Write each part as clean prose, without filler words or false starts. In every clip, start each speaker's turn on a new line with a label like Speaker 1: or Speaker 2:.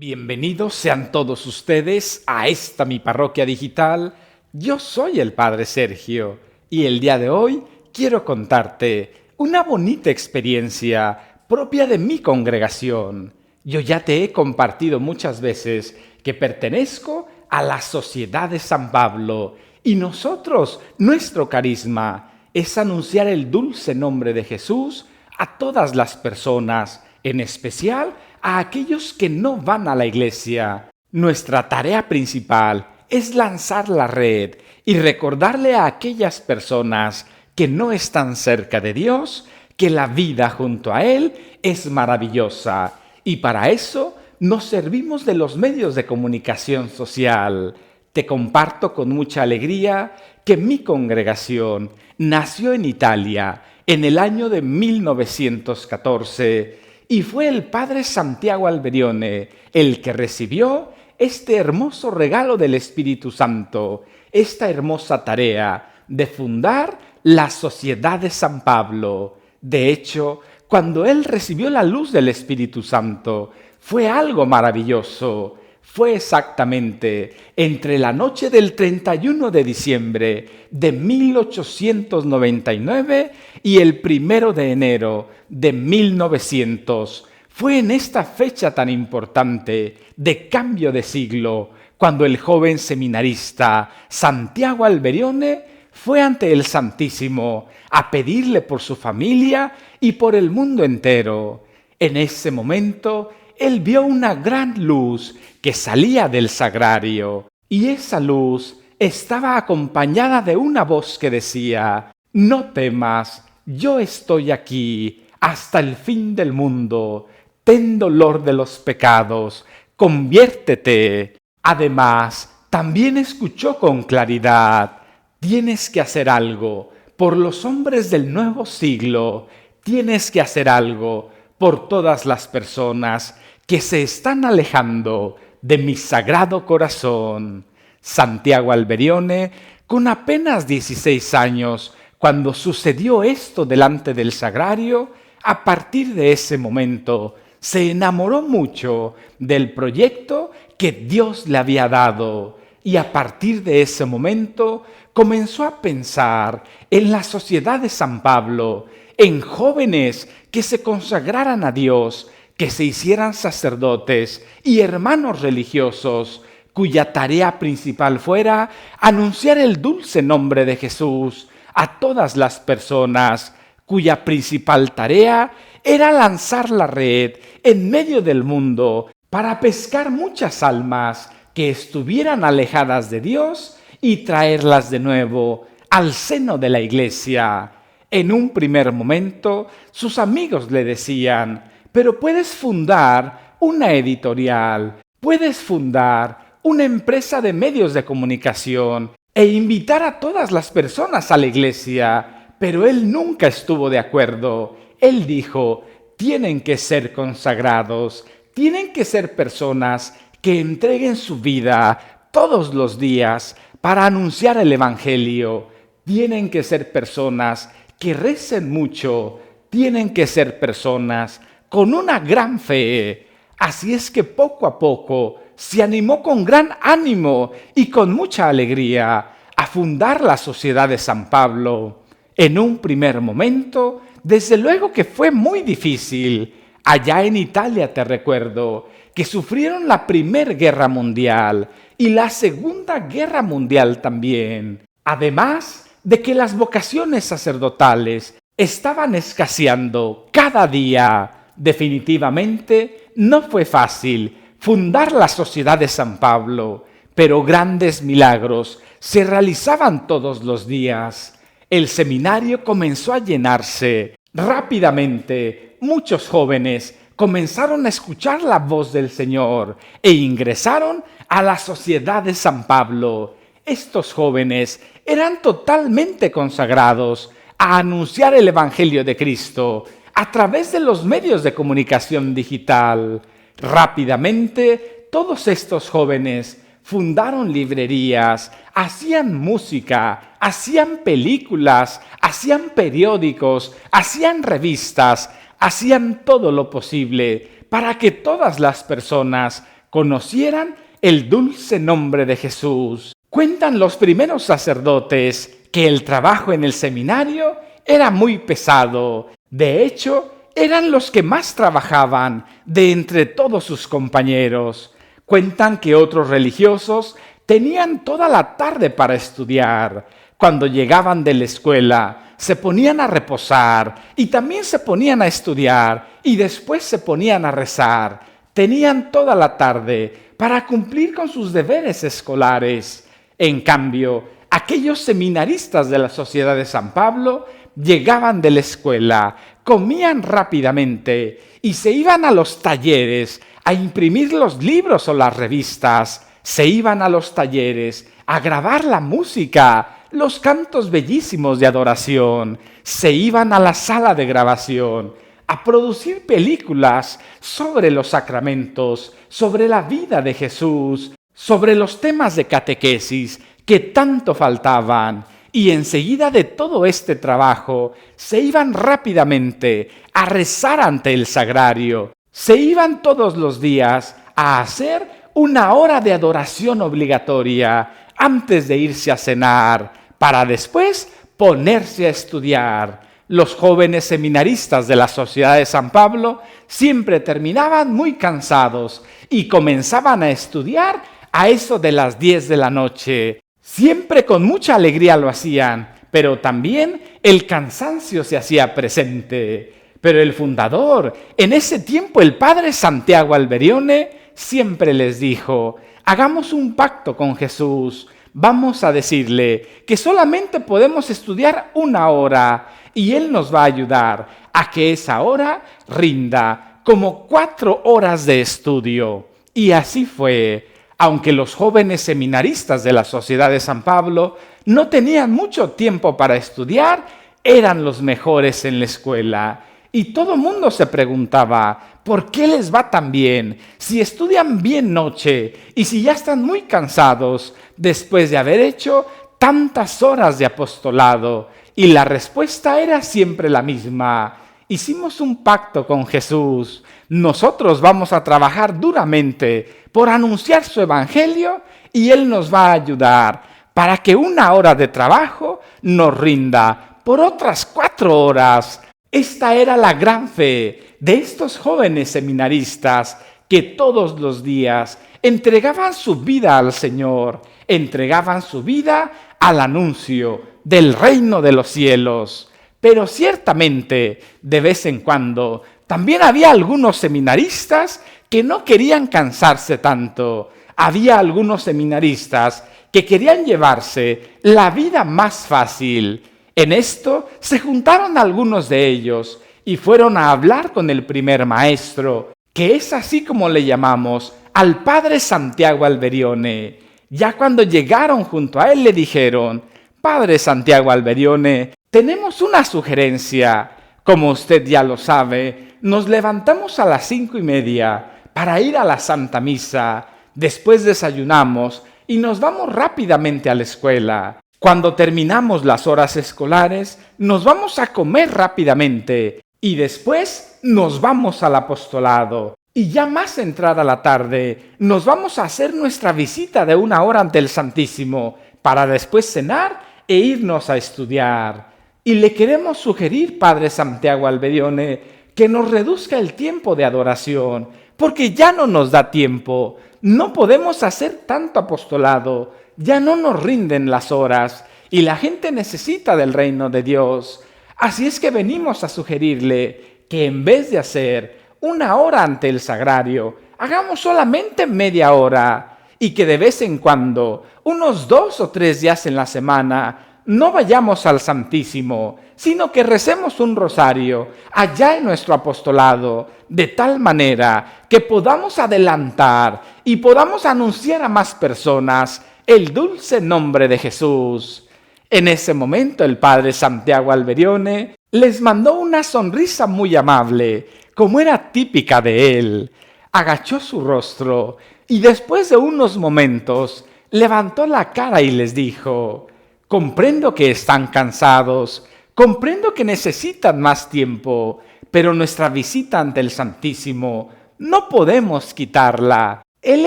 Speaker 1: Bienvenidos sean todos ustedes a esta mi parroquia digital. Yo soy el Padre Sergio y el día de hoy quiero contarte una bonita experiencia propia de mi congregación. Yo ya te he compartido muchas veces que pertenezco a la Sociedad de San Pablo y nuestro carisma es anunciar el dulce nombre de Jesús a todas las personas, en especial a aquellos que no van a la iglesia. Nuestra tarea principal es lanzar la red y recordarle a aquellas personas que no están cerca de Dios que la vida junto a Él es maravillosa. Y para eso nos servimos de los medios de comunicación social. Te comparto con mucha alegría que mi congregación nació en Italia en el año de 1914 y fue el padre Santiago Alberione el que recibió este hermoso regalo del Espíritu Santo, esta hermosa tarea de fundar la Sociedad de San Pablo. De hecho, cuando él recibió la luz del Espíritu Santo, fue algo maravilloso. Fue exactamente entre la noche del 31 de diciembre de 1899 y el 1 de enero de 1900. Fue en esta fecha tan importante de cambio de siglo cuando el joven seminarista Santiago Alberione fue ante el Santísimo a pedirle por su familia y por el mundo entero. En ese momento, él vio una gran luz que salía del sagrario, y esa luz estaba acompañada de una voz que decía: «No temas, yo estoy aquí hasta el fin del mundo. Ten dolor de los pecados, conviértete». Además, también escuchó con claridad: «Tienes que hacer algo por los hombres del nuevo siglo, tienes que hacer algo por todas las personas que se están alejando de mi sagrado corazón». Santiago Alberione, con apenas 16 años, cuando sucedió esto delante del sagrario, a partir de ese momento se enamoró mucho del proyecto que Dios le había dado, y a partir de ese momento comenzó a pensar en la Sociedad de San Pablo, en jóvenes que se consagraran a Dios, que se hicieran sacerdotes y hermanos religiosos, cuya tarea principal fuera anunciar el dulce nombre de Jesús a todas las personas, cuya principal tarea era lanzar la red en medio del mundo para pescar muchas almas que estuvieran alejadas de Dios y traerlas de nuevo al seno de la iglesia. En un primer momento, sus amigos le decían: «Pero puedes fundar una editorial, puedes fundar una empresa de medios de comunicación e invitar a todas las personas a la iglesia». Pero él nunca estuvo de acuerdo. Él dijo: «Tienen que ser consagrados, tienen que ser personas que entreguen su vida todos los días para anunciar el Evangelio. Tienen que ser personas que recen mucho, tienen que ser personas con una gran fe». Así es que poco a poco se animó con gran ánimo y con mucha alegría a fundar la Sociedad de San Pablo. En un primer momento, desde luego que fue muy difícil. Allá en Italia, te recuerdo, que sufrieron la Primera Guerra Mundial y la Segunda Guerra Mundial también. Además de que las vocaciones sacerdotales estaban escaseando cada día. Definitivamente no fue fácil fundar la Sociedad de San Pablo, pero grandes milagros se realizaban todos los días. El seminario comenzó a llenarse rápidamente. Muchos jóvenes comenzaron a escuchar la voz del Señor e ingresaron a la Sociedad de San Pablo. Estos jóvenes eran totalmente consagrados a anunciar el Evangelio de Cristo a través de los medios de comunicación digital. Rápidamente, todos estos jóvenes fundaron librerías, hacían música, hacían películas, hacían periódicos, hacían revistas, hacían todo lo posible para que todas las personas conocieran el dulce nombre de Jesús. Cuentan los primeros sacerdotes que el trabajo en el seminario era muy pesado. De hecho, eran los que más trabajaban de entre todos sus compañeros. Cuentan que otros religiosos tenían toda la tarde para estudiar. Cuando llegaban de la escuela, se ponían a reposar y también se ponían a estudiar y después se ponían a rezar. Tenían toda la tarde para cumplir con sus deberes escolares. En cambio, aquellos seminaristas de la Sociedad de San Pablo llegaban de la escuela, comían rápidamente y se iban a los talleres a imprimir los libros o las revistas. Se iban a los talleres a grabar la música, los cantos bellísimos de adoración. Se iban a la sala de grabación a producir películas sobre los sacramentos, sobre la vida de Jesús, sobre los temas de catequesis que tanto faltaban. Y enseguida de todo este trabajo, se iban rápidamente a rezar ante el sagrario. Se iban todos los días a hacer una hora de adoración obligatoria antes de irse a cenar, para después ponerse a estudiar. Los jóvenes seminaristas de la Sociedad de San Pablo siempre terminaban muy cansados y comenzaban a estudiar a eso de las 10 de la noche. Siempre con mucha alegría lo hacían, pero también el cansancio se hacía presente. Pero el fundador, en ese tiempo el padre Santiago Alberione, siempre les dijo: hagamos un pacto con Jesús. Vamos a decirle que solamente podemos estudiar una hora y Él nos va a ayudar a que esa hora rinda como 4 horas de estudio. Y así fue. Aunque los jóvenes seminaristas de la Sociedad de San Pablo no tenían mucho tiempo para estudiar, eran los mejores en la escuela. Y todo el mundo se preguntaba, ¿por qué les va tan bien? Si estudian bien noche y si ya están muy cansados después de haber hecho tantas horas de apostolado. Y la respuesta era siempre la misma: hicimos un pacto con Jesús. Nosotros vamos a trabajar duramente por anunciar su evangelio y Él nos va a ayudar para que una hora de trabajo nos rinda por otras 4 horas. Esta era la gran fe de estos jóvenes seminaristas que todos los días entregaban su vida al Señor, entregaban su vida al anuncio del reino de los cielos. Pero ciertamente, de vez en cuando, también había algunos seminaristas que no querían cansarse tanto. Había algunos seminaristas que querían llevarse la vida más fácil. En esto se juntaron algunos de ellos y fueron a hablar con el primer maestro, que es así como le llamamos, al padre Santiago Alberione. Ya cuando llegaron junto a él le dijeron: Padre Santiago Alberione, tenemos una sugerencia. Como usted ya lo sabe, nos levantamos a las 5:30 para ir a la Santa Misa. Después desayunamos y nos vamos rápidamente a la escuela. Cuando terminamos las horas escolares, nos vamos a comer rápidamente y después nos vamos al apostolado. Y ya más entrada la tarde, nos vamos a hacer nuestra visita de 1 hora ante el Santísimo para después cenar e irnos a estudiar. Y le queremos sugerir, Padre Santiago Alberione, que nos reduzca el tiempo de adoración, porque ya no nos da tiempo, no podemos hacer tanto apostolado, ya no nos rinden las horas y la gente necesita del reino de Dios. Así es que venimos a sugerirle que en vez de hacer 1 hora ante el sagrario, hagamos solamente media hora y que de vez en cuando, unos 2 o 3 días en la semana, no vayamos al Santísimo, sino que recemos un rosario allá en nuestro apostolado, de tal manera que podamos adelantar y podamos anunciar a más personas el dulce nombre de Jesús. En ese momento el padre Santiago Alberione les mandó una sonrisa muy amable, como era típica de él. Agachó su rostro y después de unos momentos levantó la cara y les dijo: comprendo que están cansados, comprendo que necesitan más tiempo, pero nuestra visita ante el Santísimo no podemos quitarla. Él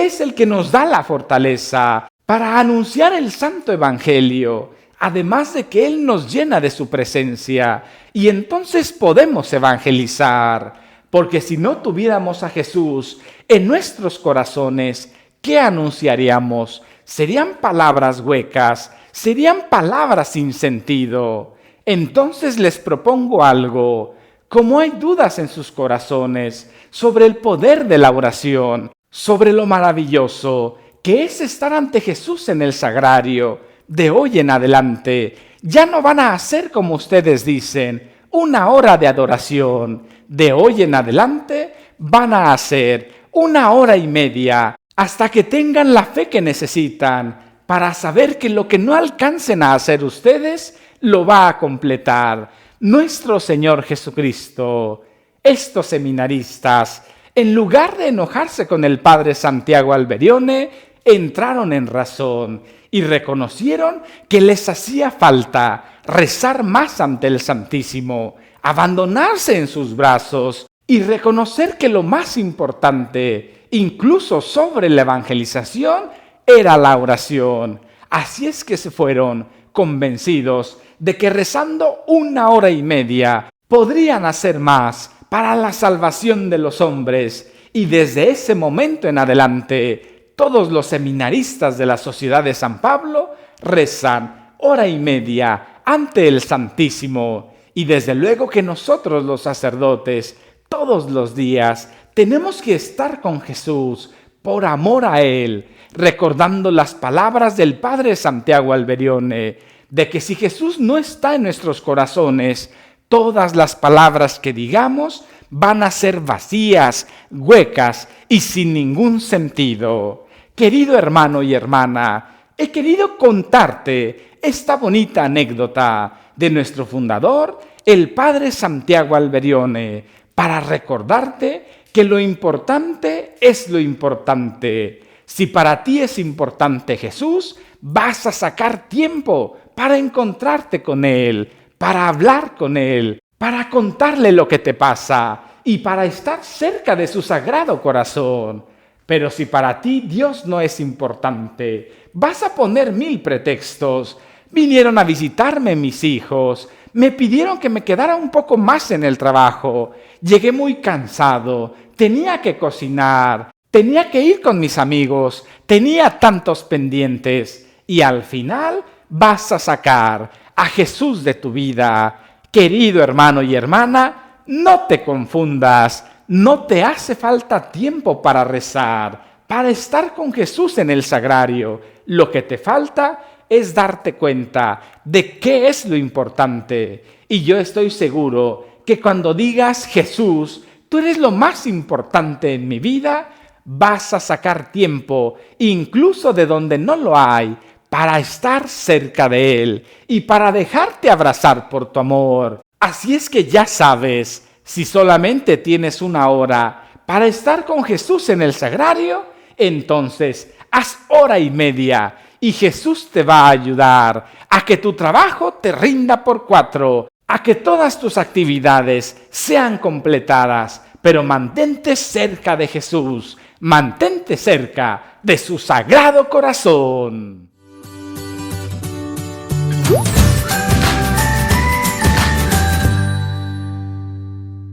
Speaker 1: es el que nos da la fortaleza para anunciar el santo evangelio, además de que Él nos llena de su presencia y entonces podemos evangelizar, porque si no tuviéramos a Jesús en nuestros corazones, ¿qué anunciaríamos? Serían palabras huecas, serían palabras sin sentido. Entonces les propongo algo. Como hay dudas en sus corazones sobre el poder de la oración, sobre lo maravilloso que es estar ante Jesús en el sagrario, de hoy en adelante, ya no van a hacer como ustedes dicen, una hora de adoración. De hoy en adelante van a hacer 1 hora y media hasta que tengan la fe que necesitan para saber que lo que no alcancen a hacer ustedes, lo va a completar nuestro Señor Jesucristo. Estos seminaristas, en lugar de enojarse con el padre Santiago Alberione, entraron en razón y reconocieron que les hacía falta rezar más ante el Santísimo, abandonarse en sus brazos y reconocer que lo más importante, incluso sobre la evangelización, era la oración. Así es que se fueron convencidos de que rezando 1 hora y media podrían hacer más para la salvación de los hombres, y desde ese momento en adelante todos los seminaristas de la Sociedad de San Pablo rezan 1 hora y media ante el Santísimo. Y desde luego que nosotros los sacerdotes todos los días tenemos que estar con Jesús por amor a Él, recordando las palabras del padre Santiago Alberione, de que si Jesús no está en nuestros corazones, todas las palabras que digamos van a ser vacías, huecas y sin ningún sentido. Querido hermano y hermana, he querido contarte esta bonita anécdota de nuestro fundador, el padre Santiago Alberione, para recordarte que lo importante es lo importante. Si para ti es importante Jesús, vas a sacar tiempo para encontrarte con Él, para hablar con Él, para contarle lo que te pasa y para estar cerca de su sagrado corazón. Pero si para ti Dios no es importante, vas a poner 1000 pretextos. Vinieron a visitarme mis hijos, me pidieron que me quedara un poco más en el trabajo, llegué muy cansado, tenía que cocinar, tenía que ir con mis amigos, tenía tantos pendientes y al final vas a sacar a Jesús de tu vida. Querido hermano y hermana, no te confundas, no te hace falta tiempo para rezar, para estar con Jesús en el sagrario. Lo que te falta es darte cuenta de qué es lo importante. Y yo estoy seguro que cuando digas Jesús, tú eres lo más importante en mi vida, vas a sacar tiempo, incluso de donde no lo hay, para estar cerca de Él y para dejarte abrazar por tu amor. Así es que ya sabes, si solamente tienes 1 hora para estar con Jesús en el sagrario, entonces haz 1 hora y media y Jesús te va a ayudar a que tu trabajo te rinda por 4, a que todas tus actividades sean completadas, pero mantente cerca de Jesús, mantente cerca de su sagrado corazón.